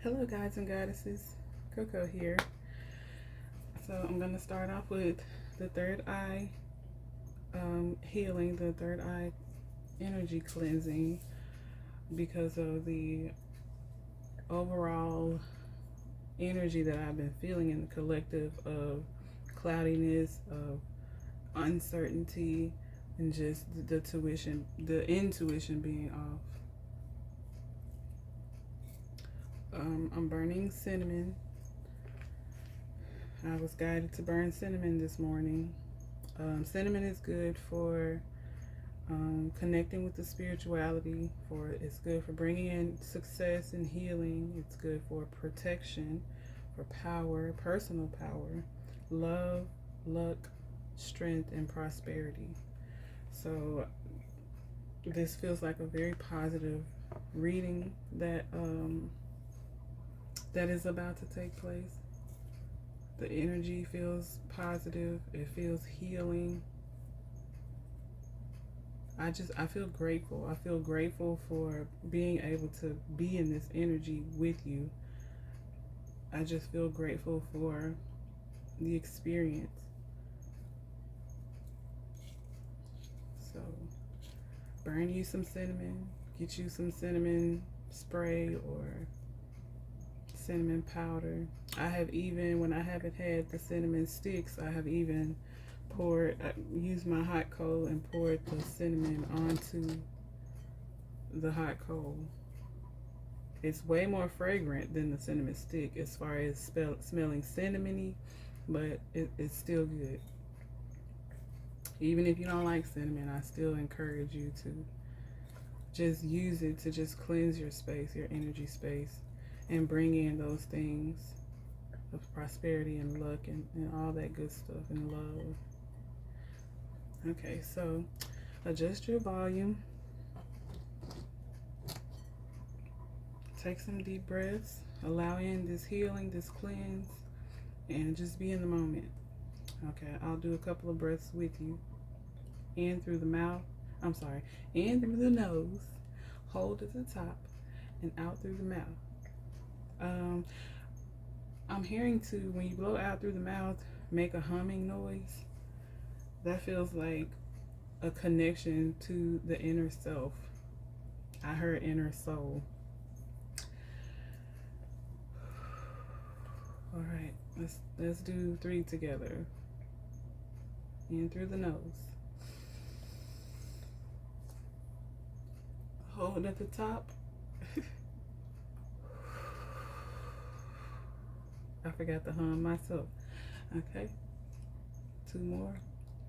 Hello guys and goddesses, Coco here. So I'm going to start off with the third eye healing, the third eye energy cleansing, because of the overall energy that I've been feeling in the collective of cloudiness, of uncertainty, and just the intuition being off. I'm burning cinnamon. I was guided to burn cinnamon this morning. Cinnamon is good for connecting with the spirituality. It's good for bringing in success and healing. It's good for protection, for power, personal power, love, luck, strength, and prosperity. So this feels like a very positive reading that is about to take place. The energy feels positive. It feels healing. I feel grateful. I feel grateful for being able to be in this energy with you. I just feel grateful for the experience. So burn you some cinnamon. Get you some cinnamon spray or cinnamon powder. I have even, when I haven't had the cinnamon sticks, I have even used my hot coal and poured the cinnamon onto the hot coal. It's way more fragrant than the cinnamon stick as far as smelling cinnamony, but it's still good. Even if you don't like cinnamon, I still encourage you to just use it to just cleanse your space, your energy space, and bring in those things of prosperity and luck and all that good stuff and love. Okay, so adjust your volume. Take some deep breaths. Allow in this healing, this cleanse, and just be in the moment. Okay, I'll do a couple of breaths with you. In through the mouth. In through the nose. Hold at the top and out through the mouth. I'm hearing when you blow out through the mouth, make a humming noise. That feels like a connection to the inner self. I heard inner soul. All right, let's do 3 together. In through the nose. Hold at the top. I forgot to hum myself. Okay. 2 more.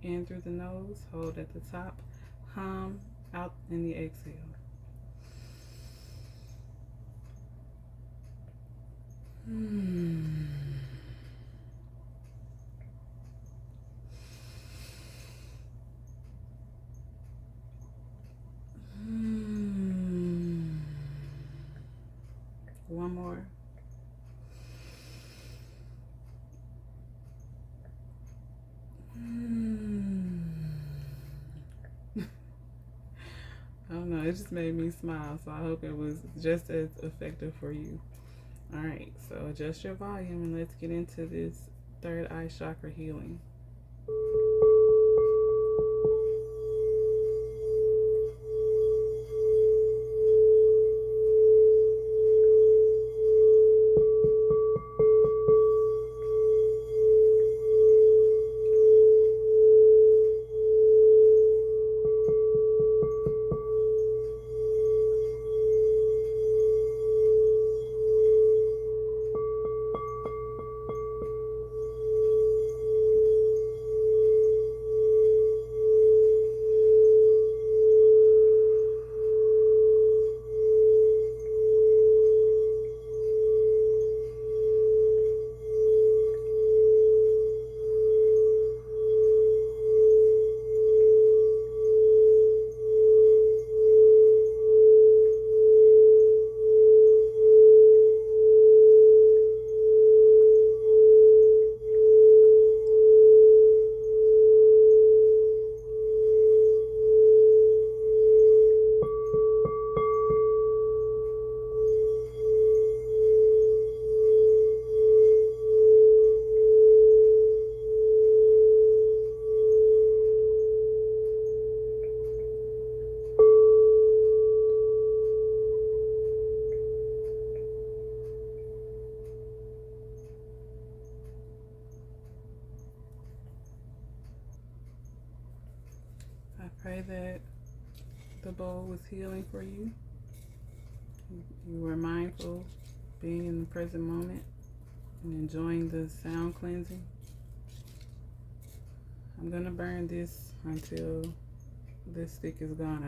In through the nose. Hold at the top. Hum out in the exhale. One more. I don't know, it just made me smile, so I hope it was just as effective for you. All right, so adjust your volume and let's get into this third eye chakra healing. pray that the bowl was healing for you. You were mindful, being in the present moment, and enjoying the sound cleansing. I'm gonna burn this until this stick is gone.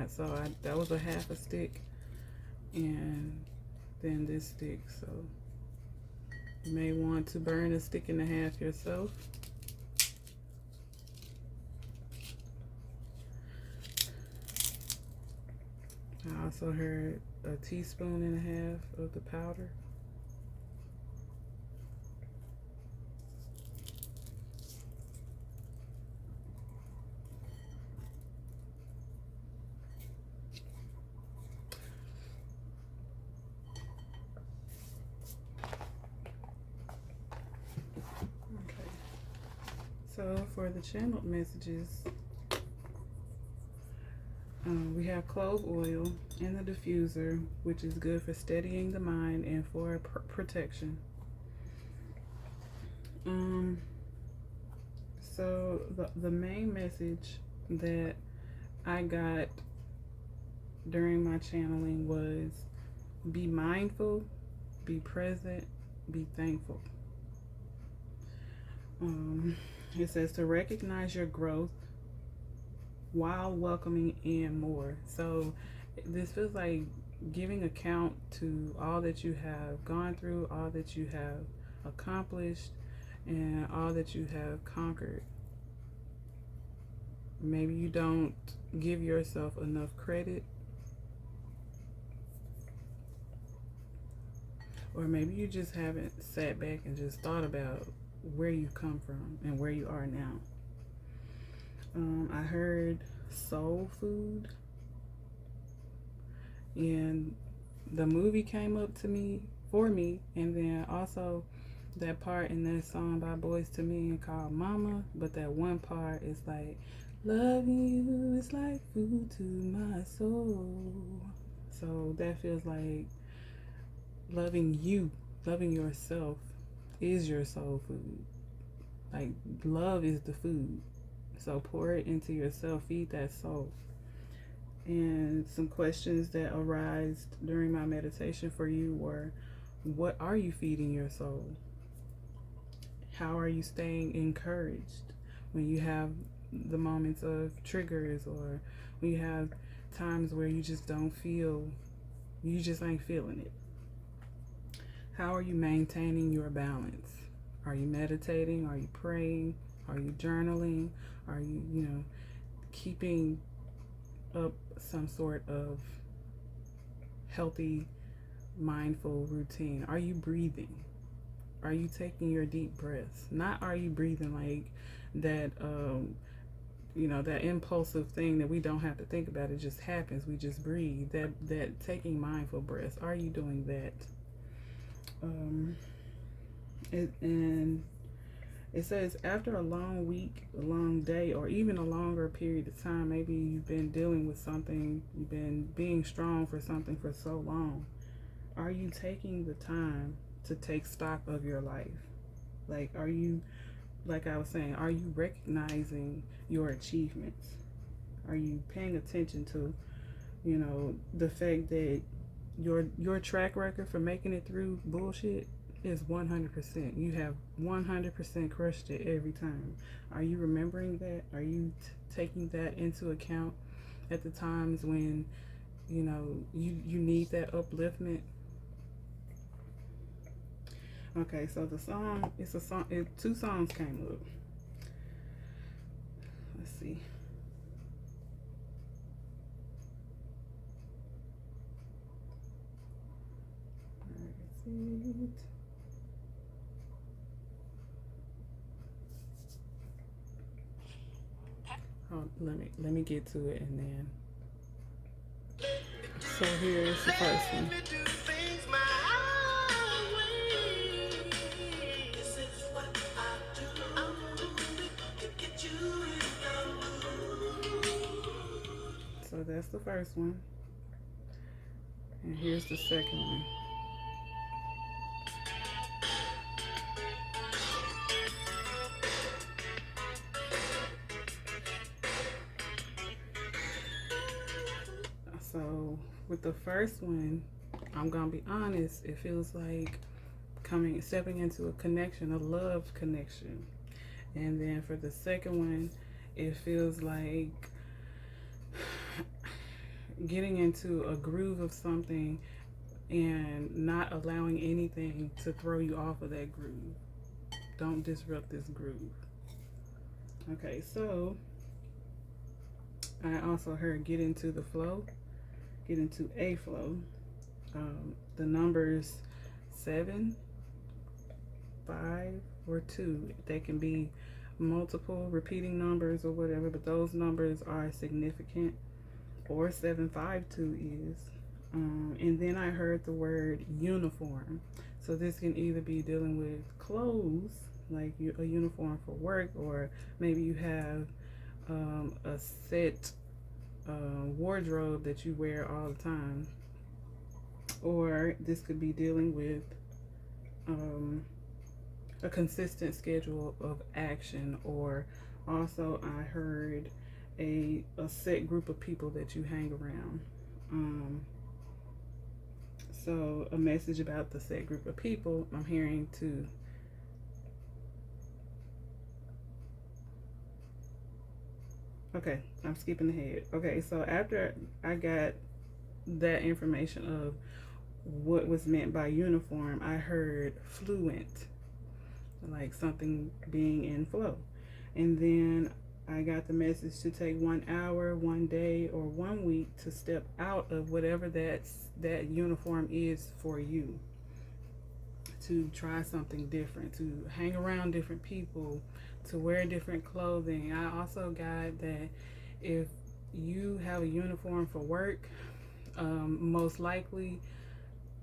That was a half a stick, and then this stick. So you may want to burn a stick and a half yourself. I also heard a teaspoon and a half of the powder. Okay. So for the channeled messages, we have clove oil in the diffuser, which is good for steadying the mind and for protection. So the main message that I got during my channeling was be mindful, be present, be thankful. It says to recognize your growth while welcoming in more. So this feels like giving account to all that you have gone through, all that you have accomplished, and all that you have conquered. Maybe you don't give yourself enough credit, or maybe you just haven't sat back and just thought about where you come from and where you are now. I heard soul food, and the movie came up to me for me, and then also that part in that song by Boys to Men called Mama, but that one part is like, loving you is like food to my soul. So that feels like loving you, loving yourself is your soul food. Like love is the food. So pour it into yourself, feed that soul. And some questions that arised during my meditation for you were, what are you feeding your soul? How are you staying encouraged when you have the moments of triggers, or when you have times where you just don't feel, you just ain't feeling it? How are you maintaining your balance? Are you meditating? Are you praying? Are you journaling? Are you, keeping up some sort of healthy, mindful routine? Are you breathing? Are you taking your deep breaths? Not are you breathing like that, that impulsive thing that we don't have to think about. It just happens. We just breathe. That taking mindful breaths. Are you doing that? And it says after a long week, a long day, or even a longer period of time, maybe you've been dealing with something, you've been being strong for something for so long. Are you taking the time to take stock of your life? Like, are you, like I was saying, are you recognizing your achievements? Are you paying attention to, the fact that your track record for making it through bullshit is 100%. You have 100% crushed it every time. Are you remembering that? Are you taking that into account at the times when, you need that upliftment? Okay, so the song, it's a song, two songs came up. Let's see. Let me get to it, and then. So here's the first one. So that's the first one, and here's the second one. with the first one, I'm gonna be honest, it feels like stepping into a connection, a love connection. And then for the second one, it feels like getting into a groove of something and not allowing anything to throw you off of that groove. Don't disrupt this groove. Okay, so I also heard get into the flow, get into a flow. The numbers 7, 5, or 2, they can be multiple repeating numbers or whatever, but those numbers are significant, or 752 is. And then I heard the word uniform. So this can either be dealing with clothes, like a uniform for work, or maybe you have a set wardrobe that you wear all the time. Or this could be dealing with a consistent schedule of action, or also I heard a set group of people that you hang around. So a message about the set group of people I'm hearing too. Okay, I'm skipping ahead. Okay, so after I got that information of what was meant by uniform, I heard fluent, like something being in flow. And then I got the message to take 1 hour, 1 day, or 1 week to step out of whatever that uniform is for you. To try something different, to hang around different people, to wear different clothing. I also got that if you have a uniform for work, most likely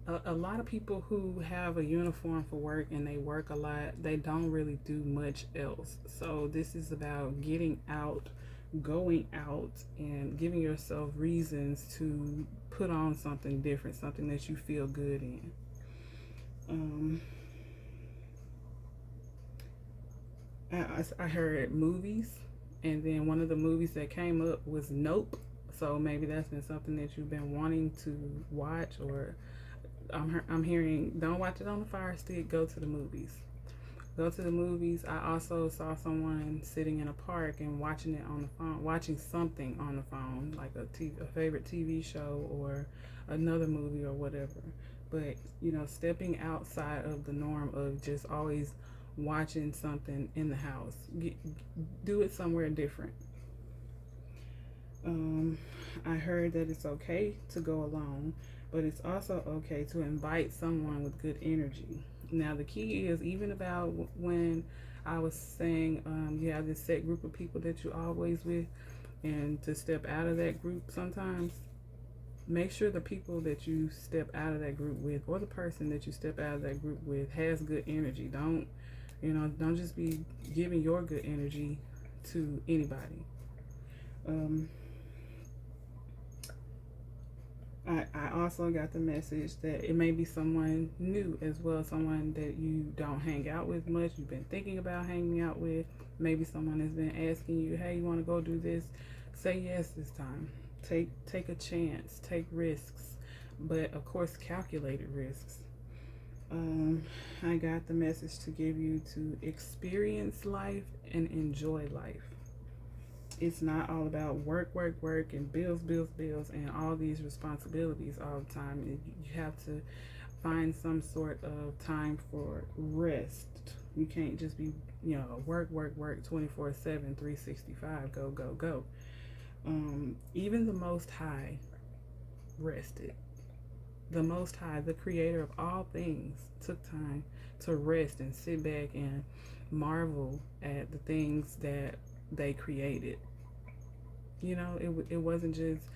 a lot of people who have a uniform for work and they work a lot, they don't really do much else. So this is about getting out, going out, and giving yourself reasons to put on something different, something that you feel good in. I heard movies, and then one of the movies that came up was Nope. So maybe that's been something that you've been wanting to watch, or I'm hearing don't watch it on the Fire Stick, go to the movies. Go to the movies. I also saw someone sitting in a park and watching it on the phone, watching something on the phone, like a favorite TV show or another movie or whatever. But, stepping outside of the norm of just always watching something in the house. Do it somewhere different. I heard that it's okay to go alone, but it's also okay to invite someone with good energy. Now, the key is, even about when I was saying you have this set group of people that you're always with, and to step out of that group sometimes, make sure the people that you step out of that group with, or the person that you step out of that group with, has good energy. Don't just be giving your good energy to anybody. I also got the message that it may be someone new as well, someone that you don't hang out with much, you've been thinking about hanging out with. Maybe someone has been asking you, hey, you want to go do this? Say yes this time. Take a chance, take risks, but of course calculated risks. I got the message to give you to experience life and enjoy life. It's not all about work, and bills, and all these responsibilities all the time. You have to find some sort of time for rest. You can't just be, work, 24/7, 365, go. Even the Most High rested. The Most High, the creator of all things, took time to rest and sit back and marvel at the things that they created. It wasn't just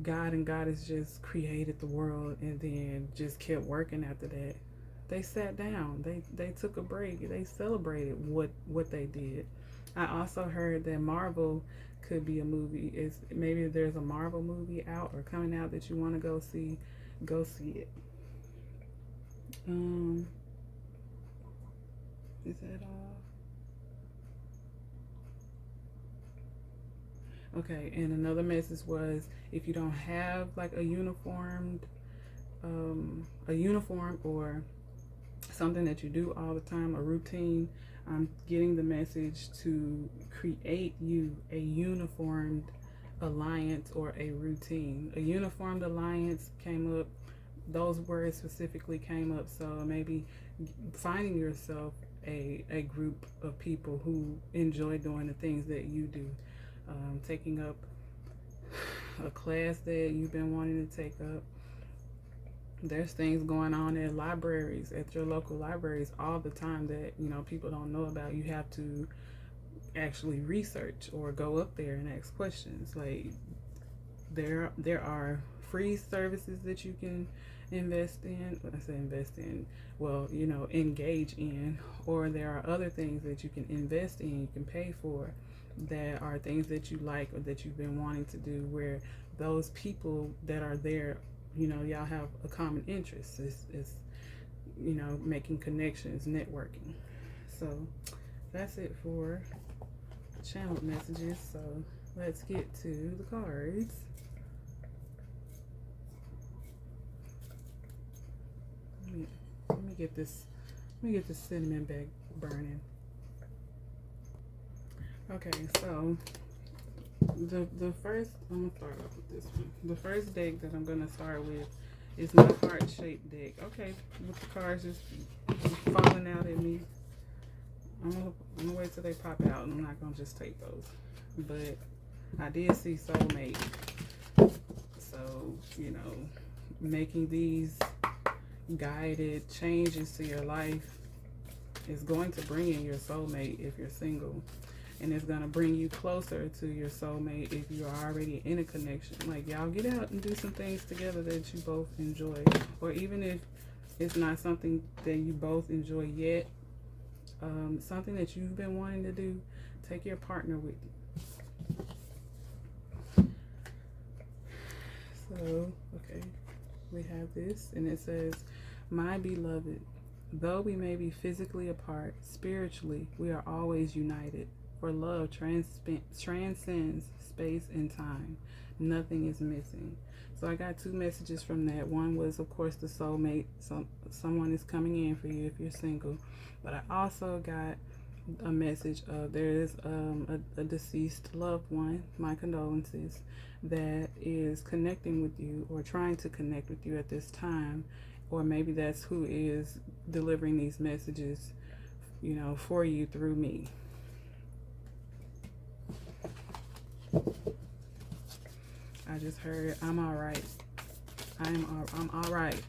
God and Goddess just created the world and then just kept working after that. They sat down. They took a break. They celebrated what they did. I also heard that Marvel could be a movie. Maybe there's a Marvel movie out or coming out that you want to go see it. Is that all? Okay, and another message was if you don't have like a uniform or something that you do all the time, a routine, I'm getting the message to create you a uniformed alliance or a routine. A uniformed alliance came up, those words specifically came up, so maybe finding yourself a group of people who enjoy doing the things that you do. Taking up a class that you've been wanting to take up. There's things going on at libraries, at your local libraries all the time that, people don't know about. You have to actually research or go up there and ask questions. Like there are free services that you can invest in. When I say invest in, well, engage in, or there are other things that you can invest in, you can pay for, that are things that you like or that you've been wanting to do, where those people that are there, y'all have a common interest. It's making connections, networking. So that's it for channeled messages. So let's get to the cards. Let me get this cinnamon back burning. Okay, so the first, I'm gonna start off with this one. The first deck that I'm gonna start with is my heart-shaped deck. Okay, with the cards just falling out at me, I'm gonna wait till they pop out. I'm not gonna just take those, but I did see soulmate. So making these guided changes to your life is going to bring in your soulmate if you're single, and it's going to bring you closer to your soulmate if you're already in a connection. Like, y'all get out and do some things together that you both enjoy, or even if it's not something that you both enjoy yet, something that you've been wanting to do, take your partner with you. So, okay, we have this, and it says, "My beloved, though we may be physically apart, spiritually we are always united. For love transcends space and time. Nothing is missing." So I got two messages from that. One was, of course, the soulmate. Someone is coming in for you if you're single. But I also got a message of there is a deceased loved one, my condolences, that is connecting with you or trying to connect with you at this time. Or maybe that's who is delivering these messages, for you through me. I just heard, "I'm all right. I'm all right."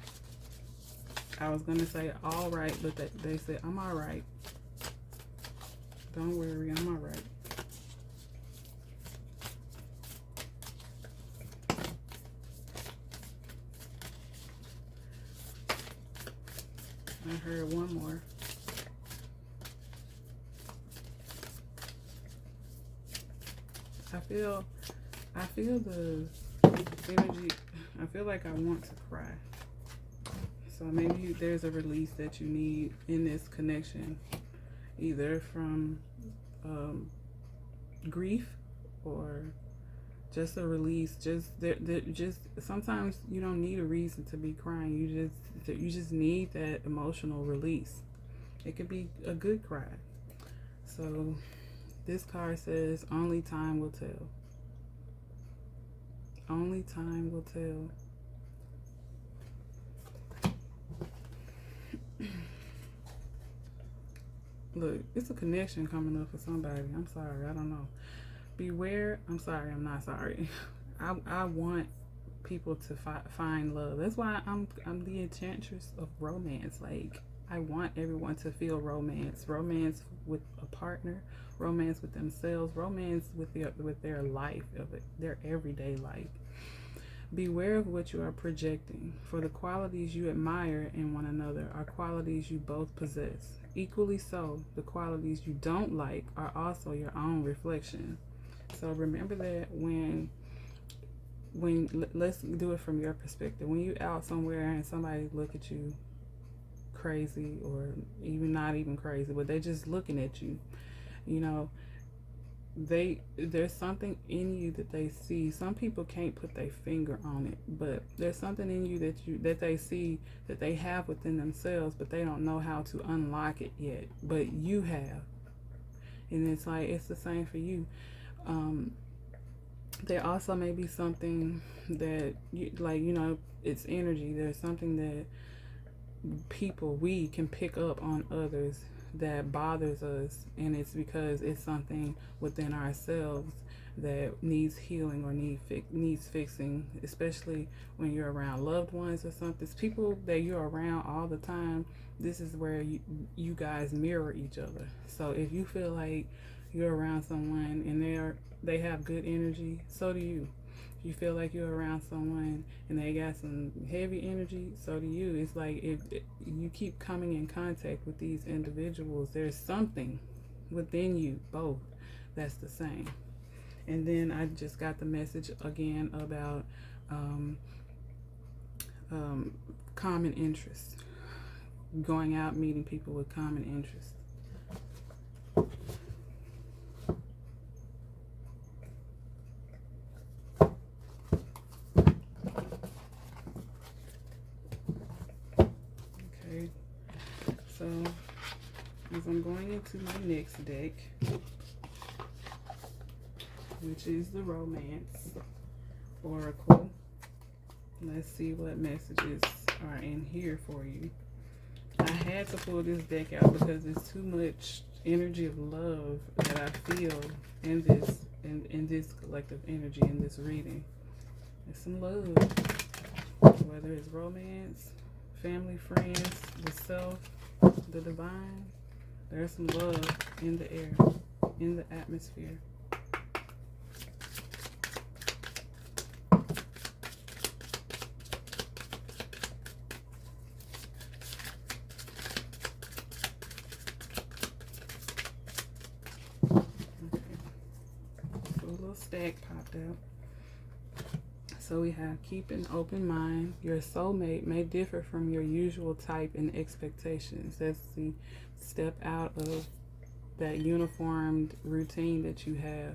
I was gonna say all right, but they said, "I'm all right. Don't worry, I'm all right." I heard one more. I feel the energy. I feel like I want to cry. So maybe there's a release that you need in this connection, either from grief or just a release. Just sometimes you don't need a reason to be crying. You just need that emotional release. It could be a good cry. So this card says, "Only time will tell." Only time will tell. Look, it's a connection coming up for somebody. I'm sorry, I don't know. Beware. I'm sorry, I'm not sorry. I want people to find love. That's why I'm the enchantress of romance. Like, I want everyone to feel romance. Romance with a partner, romance with themselves, romance with their life, their everyday life. Beware of what you are projecting, for the qualities you admire in one another are qualities you both possess. Equally so, the qualities you don't like are also your own reflection. So remember that when let's do it from your perspective. When you out somewhere and somebody look at you crazy, or even not even crazy, but they just looking at you, there's something in you that they see. Some people can't put their finger on it, but there's something in you that they see that they have within themselves, but they don't know how to unlock it yet. But you have, and it's like it's the same for you. There also may be something that it's energy. There's something that we can pick up on others that bothers us, and it's because it's something within ourselves that needs healing or needs fixing, especially when you're around loved ones or something. It's people that you're around all the time. This is where you guys mirror each other. So if you feel like you're around someone and they have good energy, so do you. If you feel like you're around someone and they got some heavy energy, so do you. It's like if you keep coming in contact with these individuals, there's something within you both that's the same. And then I just got the message again about common interests. Going out, meeting people with common interests. Okay, so as I'm going into my next deck, which is the Romance Oracle, let's see what messages are in here for you. I had to pull this deck out because there's too much energy of love that I feel in this collective energy in this reading. There's some love, whether it's romance, family, friends, the self, the divine. There's some love in the air, in the atmosphere. Stack popped out. So we have keep an open mind. Your soulmate may differ from your usual type and expectations. That's the step out of that uniformed routine that you have.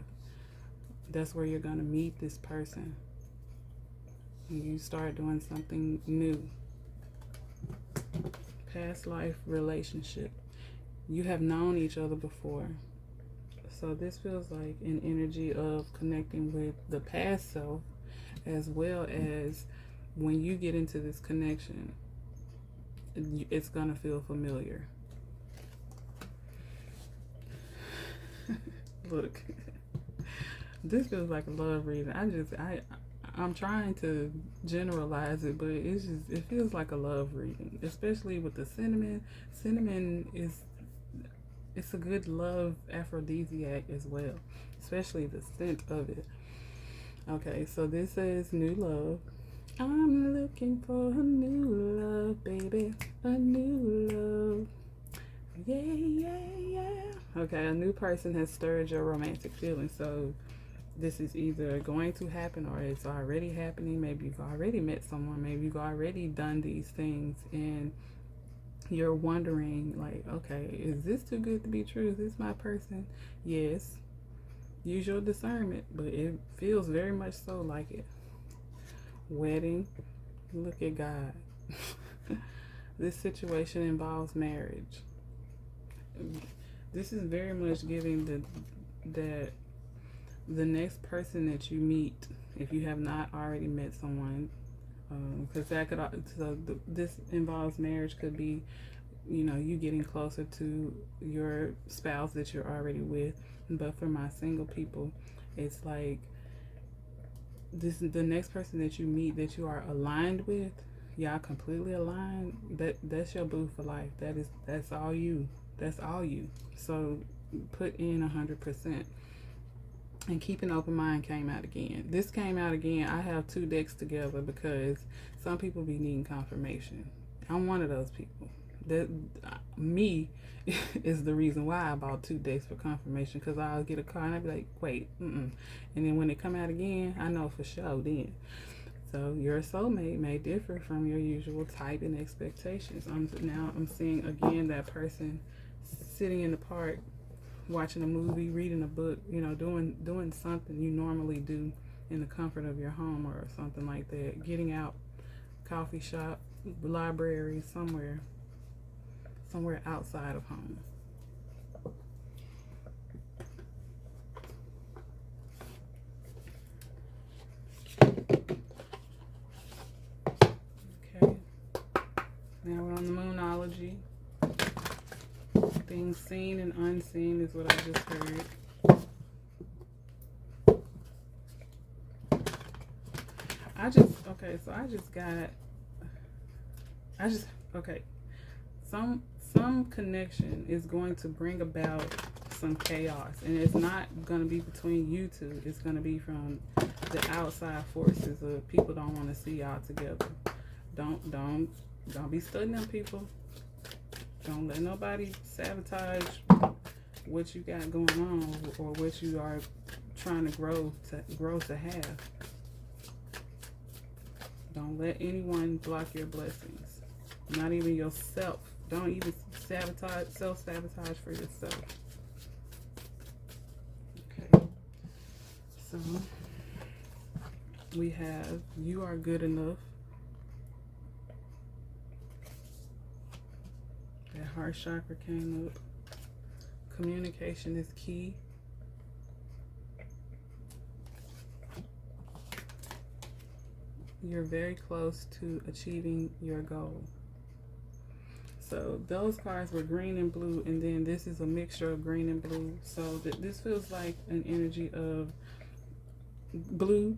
That's where you're going to meet this person. And you start doing something new. Past life relationship. You have known each other before. So this feels like an energy of connecting with the past self, as well as when you get into this connection, it's going to feel familiar. Look, this feels like a love reading. I'm trying to generalize it, but it feels like a love reading, especially with the cinnamon. Cinnamon it's a good love aphrodisiac as well, especially the scent of it. Okay, so this says new love. I'm looking for a new love, baby. A new love. Yeah, yeah, yeah. Okay, a new person has stirred your romantic feelings. So this is either going to happen or it's already happening. Maybe you've already met someone. Maybe you've already done these things and you're wondering, like, okay, is this too good to be true? Is this my person? Yes. Use your discernment, but it feels very much so like it. Wedding. Look at God. This situation involves marriage. This is very much giving that the next person that you meet, if you have not already met someone, because this involves marriage, could be you getting closer to your spouse that you're already with. But for my single people, it's like the next person that you meet that you are aligned with, y'all completely aligned, that's your boo for life. That's all you. So put in 100%. And keep an open mind came out again. This came out again. I have two decks together because some people be needing confirmation. I'm one of those people. Me is the reason why I bought two decks for confirmation, because I'll get a card and I'll be like, wait, and then when it come out again, I know for sure then. So your soulmate may differ from your usual type and expectations. I'm seeing again that person sitting in the park watching a movie, reading a book, you know, doing something you normally do in the comfort of your home or something like that. Getting out, coffee shop, library, somewhere outside of home. Okay. Now we're on the moonology. Things seen and unseen is what I just heard. Some connection is going to bring about some chaos, and it's not going to be between you two. It's going to be from the outside forces of people don't want to see y'all together. Don't be studying them people. Don't let nobody sabotage what you got going on or what you are trying to grow to have. Don't let anyone block your blessings. Not even yourself. Don't even self-sabotage for yourself. Okay. So we have you are good enough. That heart chakra came up. Communication is key. You're very close to achieving your goal. So those cards were green and blue, and then this is a mixture of green and blue. So this feels like an energy of blue.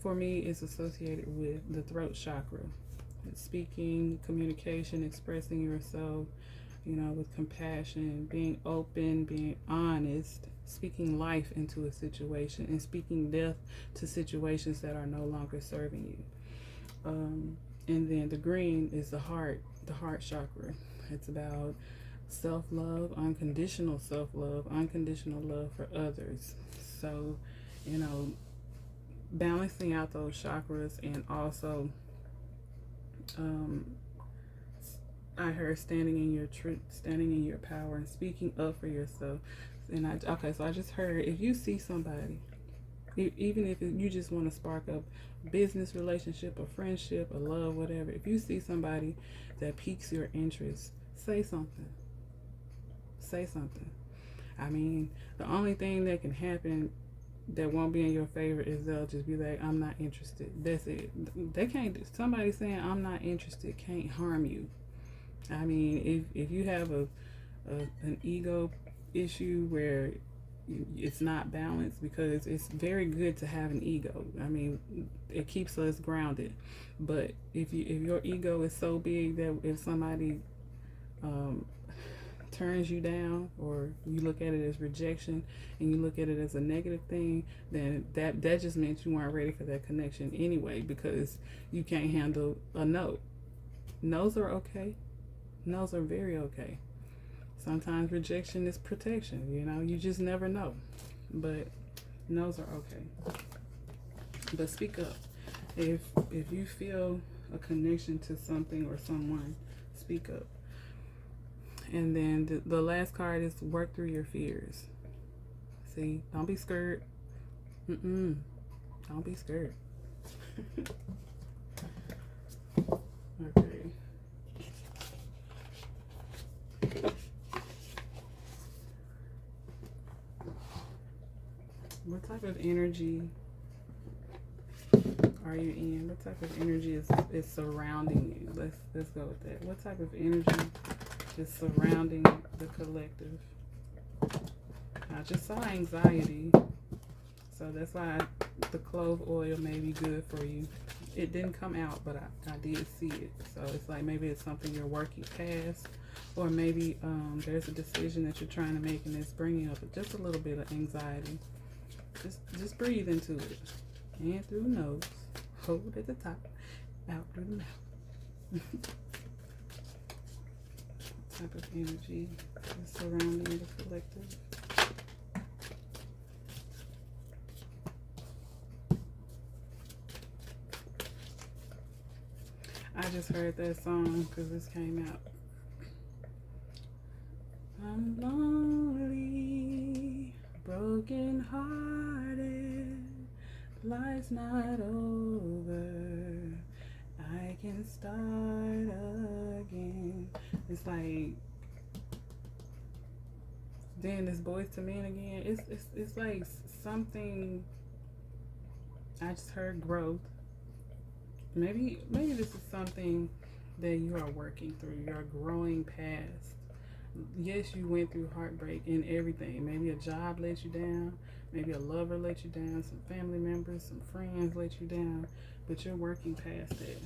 For me, is associated with the throat chakra. It's speaking, communication, expressing yourself, you know, with compassion, being open, being honest, speaking life into a situation, and speaking death to situations that are no longer serving you. And then the green is the heart chakra. It's about self-love, unconditional self-love, unconditional love for others. So, you know, balancing out those chakras, and also I heard standing in your truth, standing in your power, and speaking up for yourself. And so I just heard, if you see somebody, even if you just want to spark up business relationship, a friendship, a love, whatever, if you see somebody that piques your interest, say something. Say something. I mean, the only thing that can happen that won't be in your favor is they'll just be like, I'm not interested. That's it. They can't. Somebody saying I'm not interested can't harm you. I mean, if you have an ego issue where it's not balanced, because it's very good to have an ego. I mean, it keeps us grounded. But if your ego is so big that if somebody turns you down, or you look at it as rejection and you look at it as a negative thing, then that just means you weren't ready for that connection anyway, because you can't handle a no. No's are okay. No's are very okay. Sometimes rejection is protection, you know, you just never know. But no's are okay. But speak up. If you feel a connection to something or someone, speak up. And then the last card is work through your fears. See, don't be scared. Don't be scared. Okay. What type of energy are you in? What type of energy is surrounding you? Let's go with that. What type of energy is surrounding the collective? I just saw anxiety, so that's why the clove oil may be good for you. It didn't come out, but I did see it. So it's like maybe it's something you're working past, or maybe there's a decision that you're trying to make and it's bringing up just a little bit of anxiety. Just breathe into it. In through the nose, hold at the top, out through the mouth. Type of energy is surrounding the collective. I just heard that song because this came out. I'm lonely broken hearted, life's not over, I can start again. It's like, then this Boys to Men again. It's like something. I just heard growth. Maybe this is something that you are working through. You are growing past. Yes, you went through heartbreak and everything. Maybe a job let you down. Maybe a lover let you down. Some family members, some friends let you down. But you're working past it.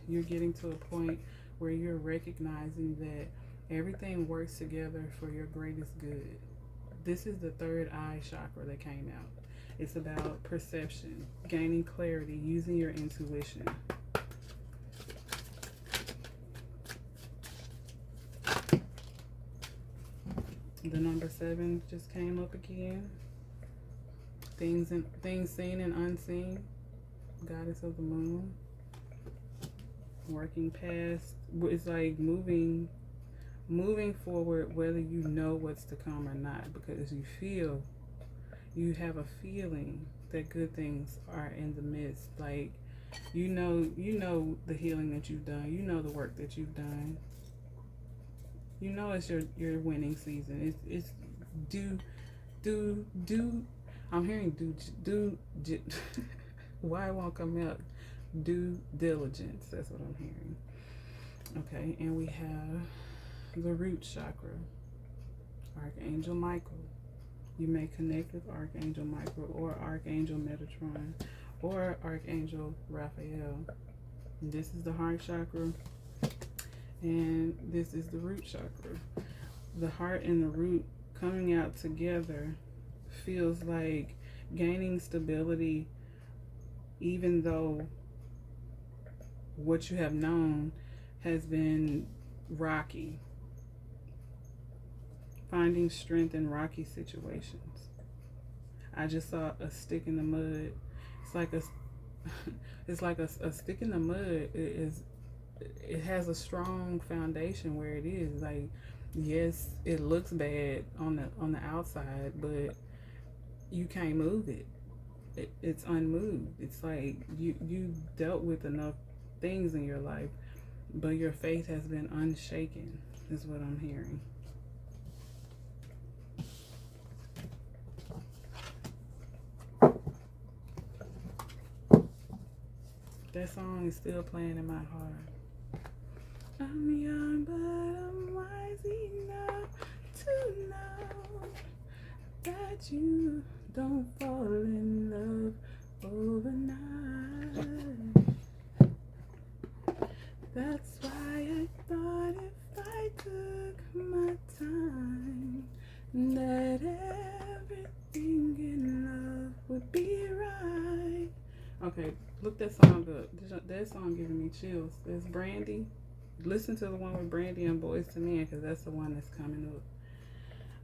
You're getting to a point where you're recognizing that everything works together for your greatest good. This is the third eye chakra that came out. It's about perception, gaining clarity, using your intuition. The number 7 just came up again. Things seen and unseen. Goddess of the moon. Working past. It's like moving forward, whether you know what's to come or not, because you have a feeling that good things are in the midst. Like, you know the healing that you've done. You know the work that you've done. You know it's your winning season. It's do. I'm hearing do. Why it won't come out? Due diligence. That's what I'm hearing. Okay, and we have the root chakra. Archangel Michael. You may connect with Archangel Michael or Archangel Metatron or Archangel Raphael. This is the heart chakra, and this is the root chakra. The heart and the root coming out together feels like gaining stability, even though what you have known has been rocky. Finding strength in rocky situations. I just saw a stick in the mud. It's like a stick in the mud. It has a strong foundation where it is. Like, yes, it looks bad on the outside, but you can't move it. It's unmoved. It's like you dealt with enough things in your life, but your faith has been unshaken, is what I'm hearing. That song is still playing in my heart. I'm young, but I'm wise enough to know that you don't fall in love overnight. That's why I thought if I took my time, that everything in love would be right. Okay, look that song up. That song giving me chills. There's Brandy. Listen to the one with Brandy and Boys to Men, because that's the one that's coming up.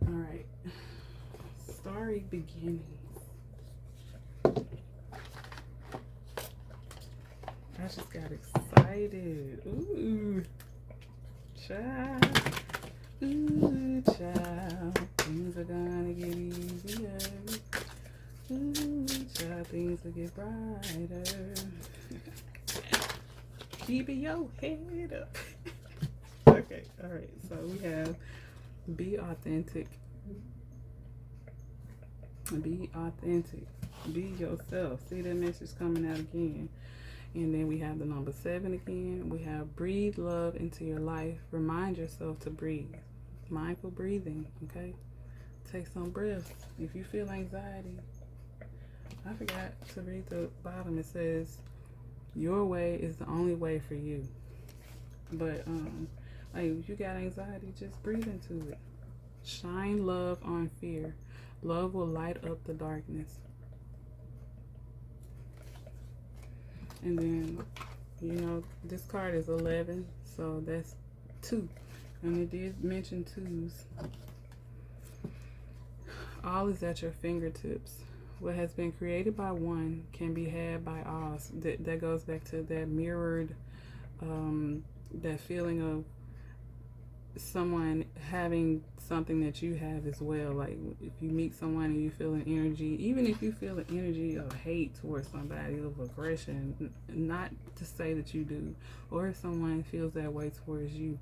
All right. Starry beginnings. I just got excited. Ooh, child. Ooh, child. Things are gonna get easier. Ooh, child, things will get brighter. Keeping your head up. Okay, all right. So we have be authentic. Be authentic. Be yourself. See that message coming out again. And then we have the number 7 again. We have breathe love into your life. Remind yourself to breathe. Mindful breathing, okay? Take some breaths. If you feel anxiety, I forgot to read the bottom. It says, your way is the only way for you. But, like, if you got anxiety, just breathe into it. Shine love on fear. Love will light up the darkness. And then, you know, this card is 11, so that's 2. And it did mention 2s. All is at your fingertips. What has been created by one can be had by all. That goes back to that mirrored, that feeling of someone having something that you have as well. Like if you meet someone and you feel an energy, even if you feel an energy of hate towards somebody, of aggression, not to say that you do, or if someone feels that way towards you,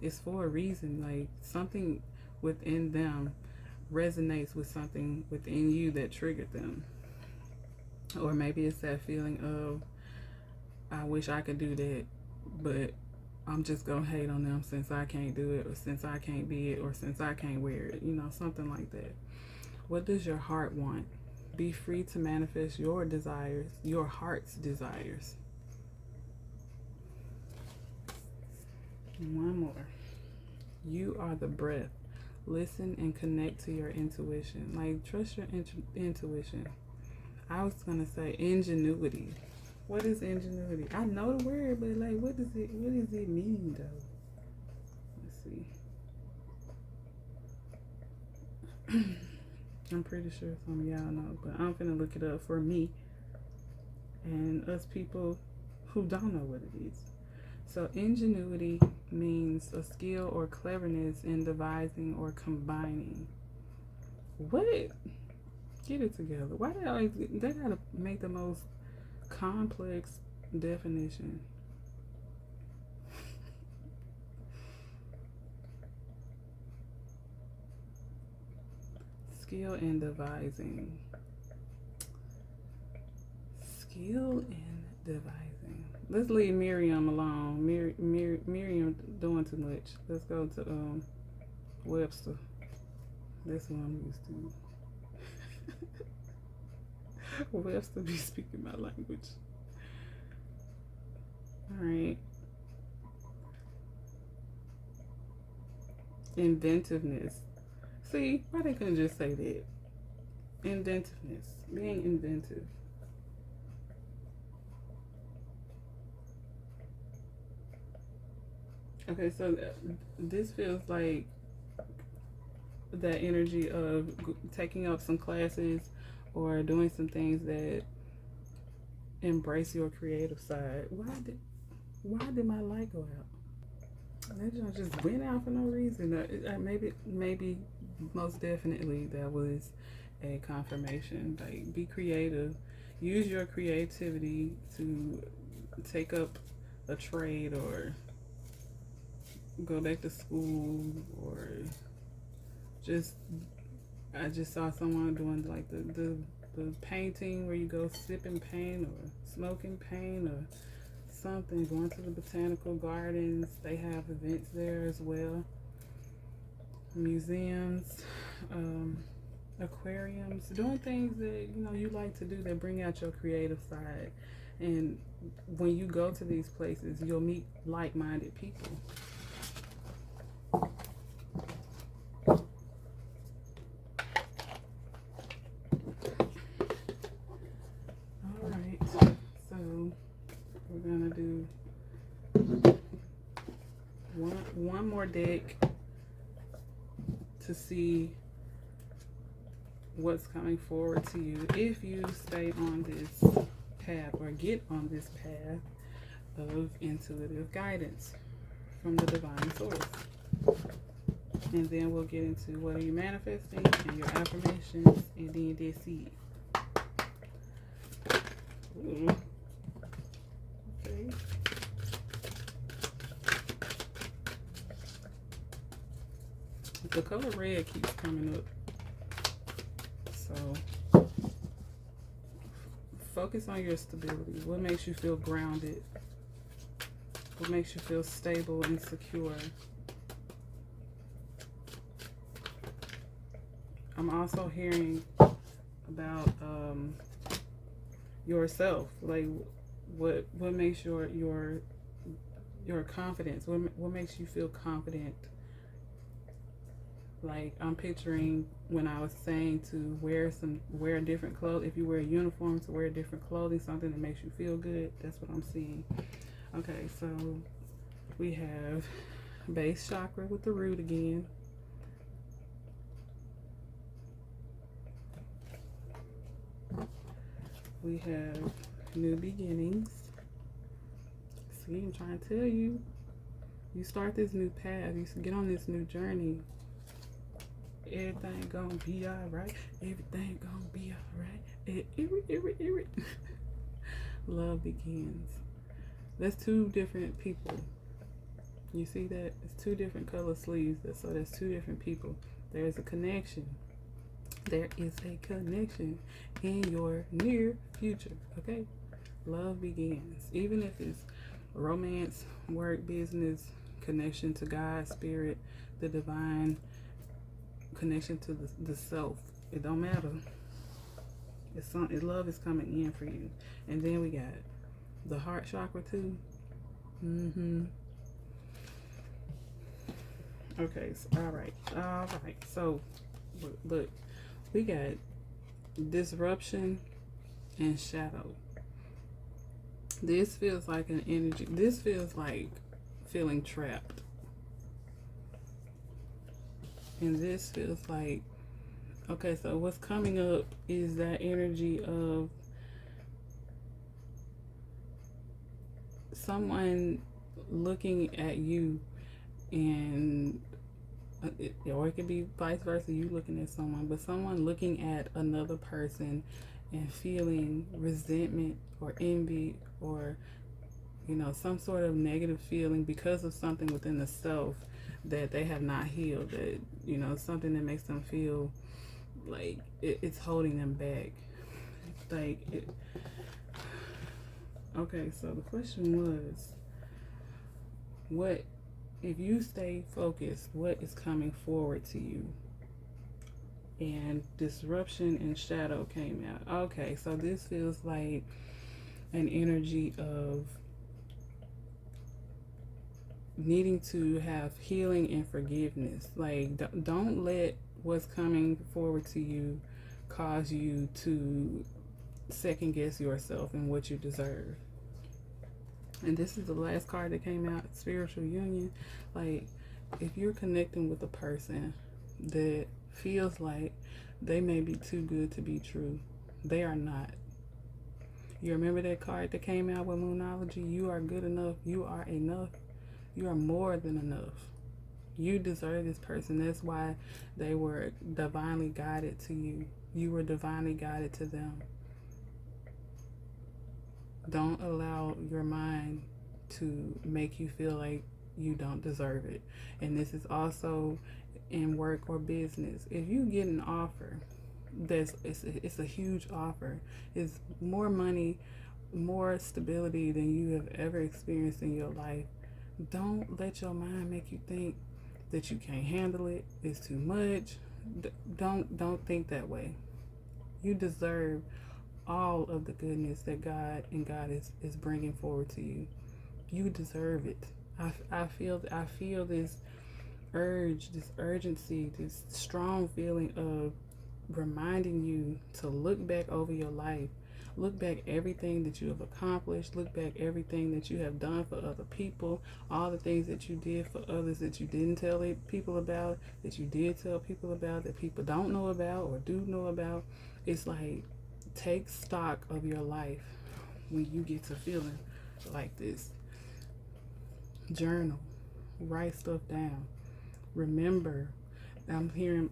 it's for a reason. Like something within them resonates with something within you that triggered them. Or maybe it's that feeling of, I wish I could do that, but I'm just gonna hate on them since I can't do it, or since I can't be it, or since I can't wear it, something like that. What does your heart want? Be free to manifest your desires, your heart's desires. And one more. You are the breath. Listen and connect to your intuition. Like, trust your intuition. I was gonna say ingenuity. What is ingenuity? I know the word, but like, what does it mean though? Let's see. I'm pretty sure some of y'all know, but I'm finna look it up for me and us people who don't know what it is. So ingenuity means a skill or cleverness in devising or combining. What? Get it together. Why they gotta make the most complex definition? Skill in devising. Skill in devising. Let's leave Miriam alone. Miriam doing too much. Let's go to Webster. That's what I'm used to. Webster be speaking my language. Alright. Inventiveness. See, why they couldn't just say that? Inventiveness. Being inventive. Okay, so this feels like that energy of taking up some classes or doing some things that embrace your creative side. Why did my light go out? That just went out for no reason. Maybe most definitely that was a confirmation. Like, be creative. Use your creativity to take up a trade or go back to school, or I just saw someone doing like the painting where you go sipping paint or smoking paint or something, going to the botanical gardens. They have events there as well. Museums, aquariums, doing things that you like to do that bring out your creative side. And when you go to these places, you'll meet like-minded people. Alright, so we're gonna do one more deck to see what's coming forward to you if you stay on this path or get on this path of intuitive guidance from the divine source. And then we'll get into what are you manifesting and your affirmations, and then this seed. Okay. The color red keeps coming up. So focus on your stability. What makes you feel grounded? What makes you feel stable and secure? I'm also hearing about yourself. Like what makes your confidence? What makes you feel confident? Like, I'm picturing when I was saying to wear different clothes. If you wear a uniform, to wear different clothing, something that makes you feel good. That's what I'm seeing. Okay, so we have base chakra with the root again. We have new beginnings. See, I'm trying to tell you. You start this new path. You get on this new journey. Everything gonna be alright. Everything gonna be alright. Love begins. That's two different people. You see that? It's two different color sleeves. So that's two different people. There's a connection. There is a connection in your near future. Okay? Love begins. Even if it's romance, work, business, connection to God, spirit, the divine, connection to the self. It don't matter. Love is coming in for you. And then we got the heart chakra too. Okay, so all right. So look, we got disruption and shadow. This feels like an energy. This feels like feeling trapped. And this feels like, okay, so what's coming up is that energy of someone looking at you, and or it could be vice versa, you looking at someone, but someone looking at another person and feeling resentment or envy or, you know, some sort of negative feeling because of something within the self that they have not healed, that, you know, something that makes them feel like it's holding them back. Like it. Okay, so the question was, what if you stay focused, what is coming forward to you? And disruption and shadow came out. Okay, so this feels like an energy of needing to have healing and forgiveness. Like, don't let what's coming forward to you cause you to second guess yourself and what you deserve. And this is the last card that came out, spiritual union. Like, if you're connecting with a person that feels like they may be too good to be true, they are not. You remember that card that came out with Moonology? You are good enough. You are enough. You are more than enough. You deserve this person. That's why they were divinely guided to you. You were divinely guided to them. Don't allow your mind to make you feel like you don't deserve it. And this is also in work or business. If you get an offer, it's a huge offer. It's more money, more stability than you have ever experienced in your life. Don't let your mind make you think that you can't handle it. It's too much. Don't think that way. You deserve all of the goodness that God is bringing forward to you. You deserve it. I feel this urge, this urgency, this strong feeling of reminding you to look back over your life. Look back everything that you have accomplished. Look back everything that you have done for other people. All the things that you did for others that you didn't tell people about, that you did tell people about, that people don't know about or do know about. It's like, take stock of your life when you get to feeling like this. Journal. Write stuff down. Remember. I'm hearing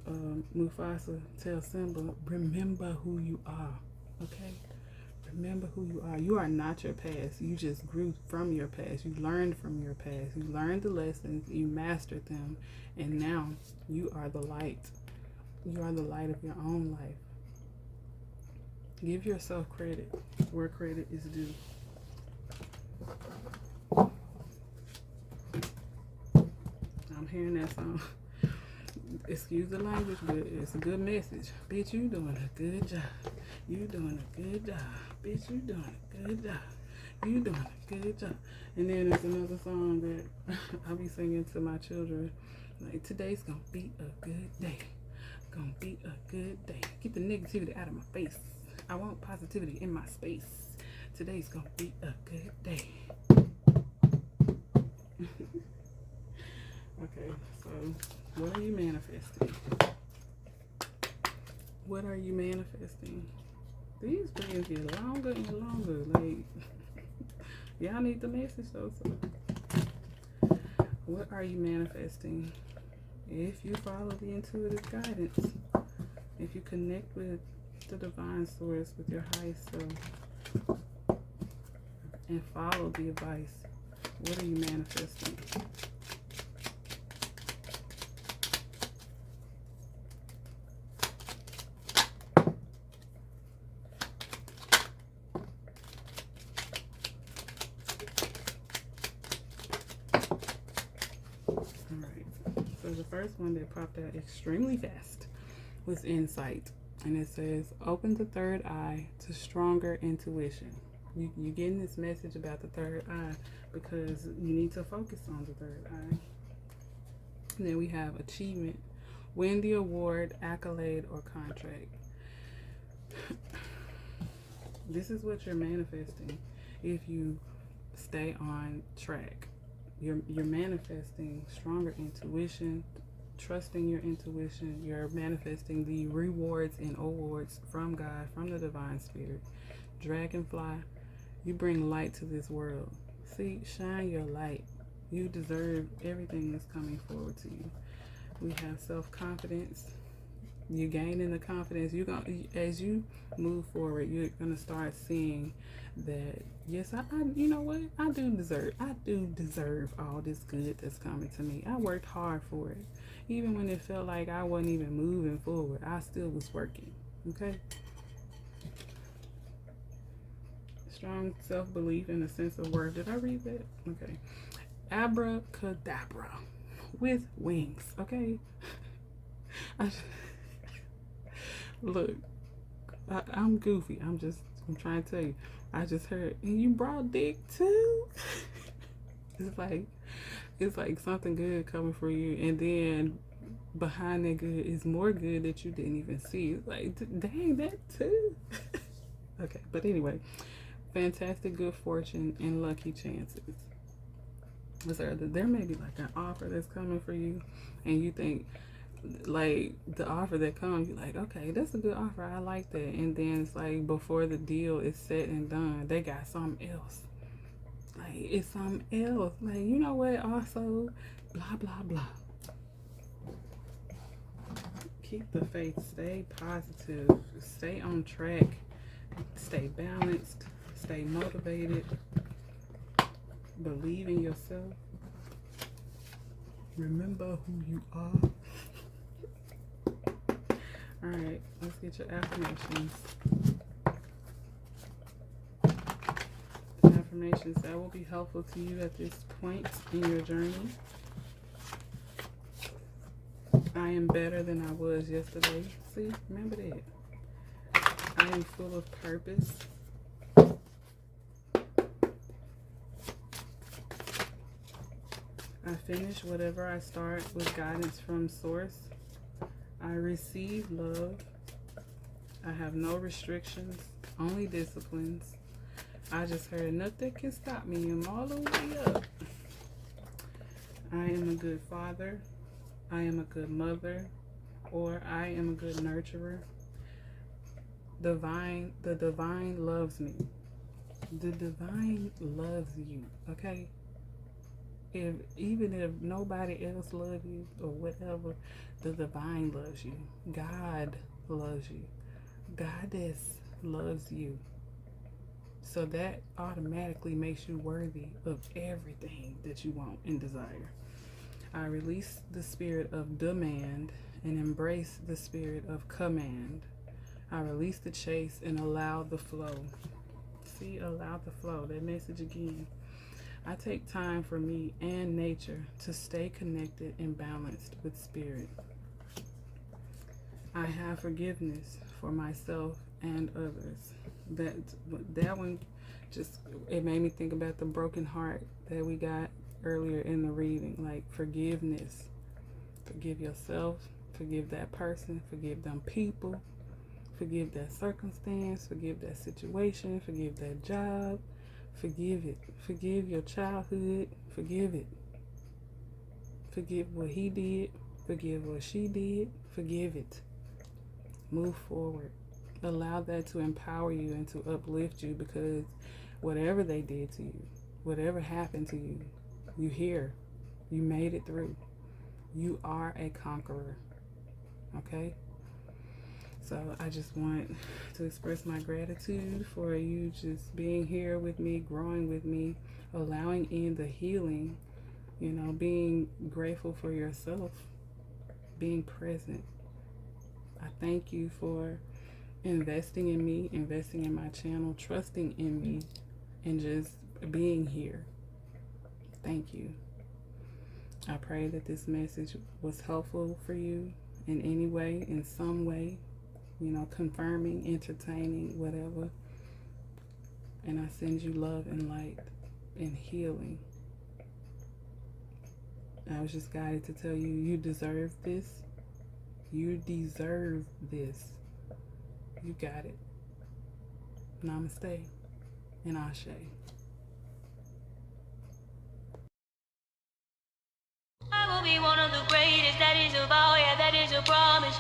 Mufasa tell Simba, remember who you are. Okay? Remember who you are. You are not your past. You just grew from your past. You learned from your past. You learned the lessons. You mastered them. And now you are the light. You are the light of your own life. Give yourself credit where credit is due. I'm hearing that song. Excuse the language, but it's a good message. Bitch, you doing a good job. You doing a good job. Bitch, you doing a good job. You doing a good job. And then there's another song that I'll be singing to my children. Like, today's gonna be a good day. Gonna be a good day. Get the negativity out of my face. I want positivity in my space. Today's gonna be a good day. Okay, so what are you manifesting? What are you manifesting? These things get longer and longer. Like, y'all need the message though. So. What are you manifesting? If you follow the intuitive guidance, if you connect with the divine source, with your highest self, and follow the advice, what are you manifesting? Alright, so the first one that popped out extremely fast was insight. And it says, open the third eye to stronger intuition. You're getting this message about the third eye because you need to focus on the third eye. And then we have achievement. Win the award, accolade, or contract. This is what you're manifesting if you stay on track. You're manifesting stronger intuition, trusting your intuition. You're manifesting the rewards and awards from God, from the divine spirit. Dragonfly, you bring light to this world. See, shine your light. You deserve everything that's coming forward to you. We have self-confidence. You gain in the confidence. As you move forward, you're gonna start seeing that yes, I you know what, I do deserve all this good that's coming to me. I worked hard for it. Even when it felt like I wasn't even moving forward, I still was working. Okay? Strong self-belief and a sense of worth. Did I read that? Okay. Abracadabra with wings. Okay? Look, I'm goofy. I'm trying to tell you. I just heard, and you brought dick too? It's like something good coming for you, and then behind that good is more good that you didn't even see. It's like, dang, that too. Okay, but anyway, fantastic good fortune and lucky chances. There may be like an offer that's coming for you, and you think, like, the offer that comes, you're like, okay, that's a good offer, I like that. And then it's like before the deal is said and done, they got something else. Like, it's something else. Like, you know what? Also, blah blah blah. Keep the faith. Stay positive. Stay on track. Stay balanced. Stay motivated. Believe in yourself. Remember who you are. Alright, let's get your affirmations. The affirmations that will be helpful to you at this point in your journey. I am better than I was yesterday. See, remember that. I am full of purpose. I finish whatever I start with guidance from Source. I receive love. I have no restrictions, only disciplines. I just heard nothing can stop me. I'm all the way up. I am a good father. I am a good mother. Or I am a good nurturer. The divine loves me. The divine loves you, okay? Even if nobody else loves you or whatever, the divine loves you. God loves you. Goddess loves you. So that automatically makes you worthy of everything that you want and desire. I release the spirit of demand and embrace the spirit of command. I release the chase and allow the flow. See, allow the flow. That message again. I take time for me and nature to stay connected and balanced with spirit. I have forgiveness for myself and others. That one just, it made me think about the broken heart that we got earlier in the reading. Like, forgiveness. Forgive yourself. Forgive that person. Forgive them people. Forgive that circumstance. Forgive that situation. Forgive that job. Forgive it. Forgive your childhood. Forgive it. Forgive what he did. Forgive what she did. Forgive it. Move forward. Allow that to empower you and to uplift you, because whatever they did to you, whatever happened to you, you're here. You made it through. You are a conqueror. Okay? So I just want to express my gratitude for you just being here with me, growing with me, allowing in the healing, being grateful for yourself, being present. I thank you for investing in me, investing in my channel, trusting in me, and just being here. Thank you. I pray that this message was helpful for you in any way, in some way, confirming, entertaining, whatever. And I send you love and light and healing. I was just guided to tell you, you deserve this. You deserve this. You got it. Namaste and Ashe. I will be one of the greatest, that is a vow, yeah, that is a promise.